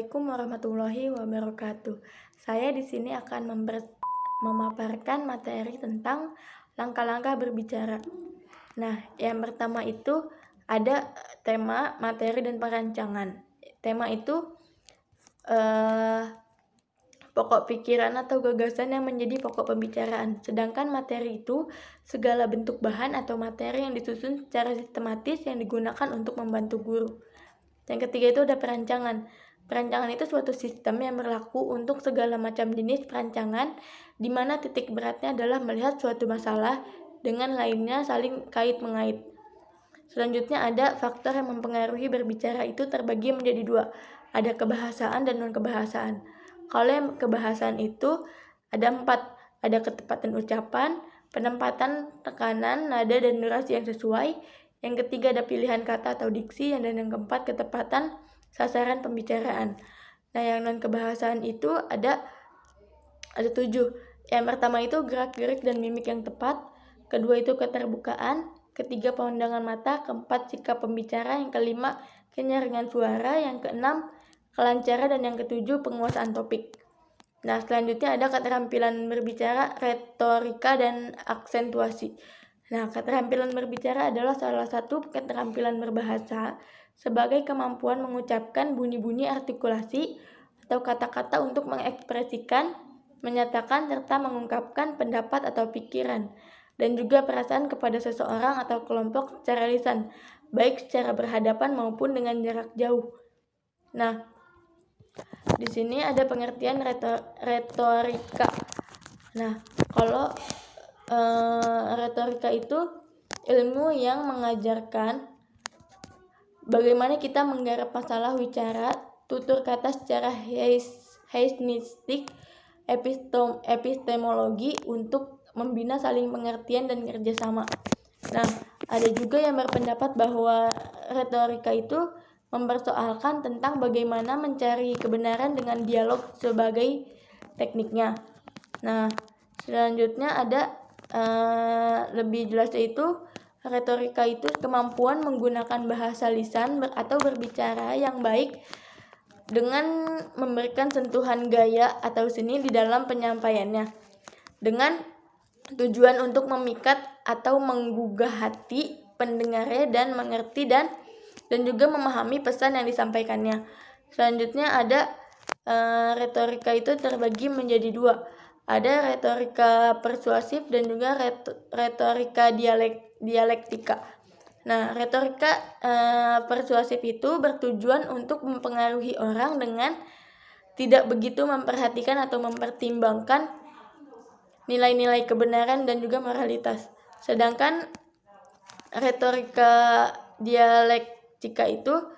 Assalamualaikum warahmatullahi wabarakatuh. Saya di sini akan memaparkan materi tentang langkah-langkah berbicara. Nah, yang pertama itu ada tema, materi, dan perancangan. Tema itu pokok pikiran atau gagasan yang menjadi pokok pembicaraan. Sedangkan materi itu segala bentuk bahan atau materi yang disusun secara sistematis yang digunakan untuk membantu guru. Yang ketiga itu ada perancangan. Perancangan itu suatu sistem yang berlaku untuk segala macam jenis perancangan, di mana titik beratnya adalah melihat suatu masalah dengan lainnya saling kait-mengait. Selanjutnya ada faktor yang mempengaruhi berbicara itu terbagi menjadi dua. Ada kebahasaan dan non-kebahasaan. Kalau yang kebahasaan itu ada 4. Ada ketepatan ucapan, penempatan tekanan, nada, dan durasi yang sesuai. Yang ketiga ada pilihan kata atau diksi, dan yang keempat ketepatan sasaran pembicaraan. Nah, yang non-kebahasaan itu ada 7. Yang pertama itu gerak-gerik dan mimik yang tepat. Kedua itu keterbukaan. Ketiga pemandangan mata. Keempat sikap pembicara. Yang kelima kenyaringan suara. Yang keenam kelancaran, dan yang ketujuh penguasaan topik. Nah, selanjutnya ada keterampilan berbicara, retorika, dan aksentuasi. Nah, keterampilan berbicara adalah salah satu keterampilan berbahasa sebagai kemampuan mengucapkan bunyi-bunyi artikulasi atau kata-kata untuk mengekspresikan, menyatakan, serta mengungkapkan pendapat atau pikiran, dan juga perasaan kepada seseorang atau kelompok secara lisan, baik secara berhadapan maupun dengan jarak jauh. Nah, di sini ada pengertian retorika. Nah, kalau retorika itu ilmu yang mengajarkan bagaimana kita menggarap masalah wicara, tutur kata secara heisnistik, epistemologi untuk membina saling pengertian dan kerjasama. Nah, ada juga yang berpendapat bahwa retorika itu mempersoalkan tentang bagaimana mencari kebenaran dengan dialog sebagai tekniknya. Nah, selanjutnya ada lebih jelas, yaitu retorika itu kemampuan menggunakan bahasa lisan atau berbicara yang baik dengan memberikan sentuhan gaya atau seni di dalam penyampaiannya, dengan tujuan untuk memikat atau menggugah hati pendengarnya dan mengerti dan juga memahami pesan yang disampaikannya. Selanjutnya ada retorika itu terbagi menjadi 2. Ada retorika persuasif dan juga retorika dialektika. Nah, retorika persuasif itu bertujuan untuk mempengaruhi orang dengan tidak begitu memperhatikan atau mempertimbangkan nilai-nilai kebenaran dan juga moralitas. Sedangkan retorika dialektika itu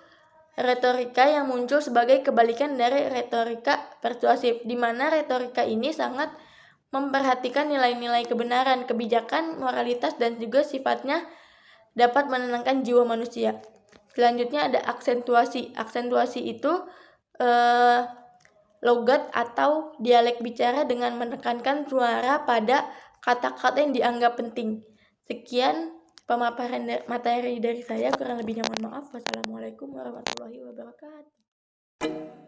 retorika yang muncul sebagai kebalikan dari retorika persuasif, di mana retorika ini sangat memperhatikan nilai-nilai kebenaran, kebijakan, moralitas, dan juga sifatnya dapat menenangkan jiwa manusia. Selanjutnya ada aksentuasi. Aksentuasi itu logat atau dialek bicara dengan menekankan suara pada kata-kata yang dianggap penting. Sekian pemaparan materi dari saya, kurang lebihnya mohon maaf. Wassalamualaikum warahmatullahi wabarakatuh.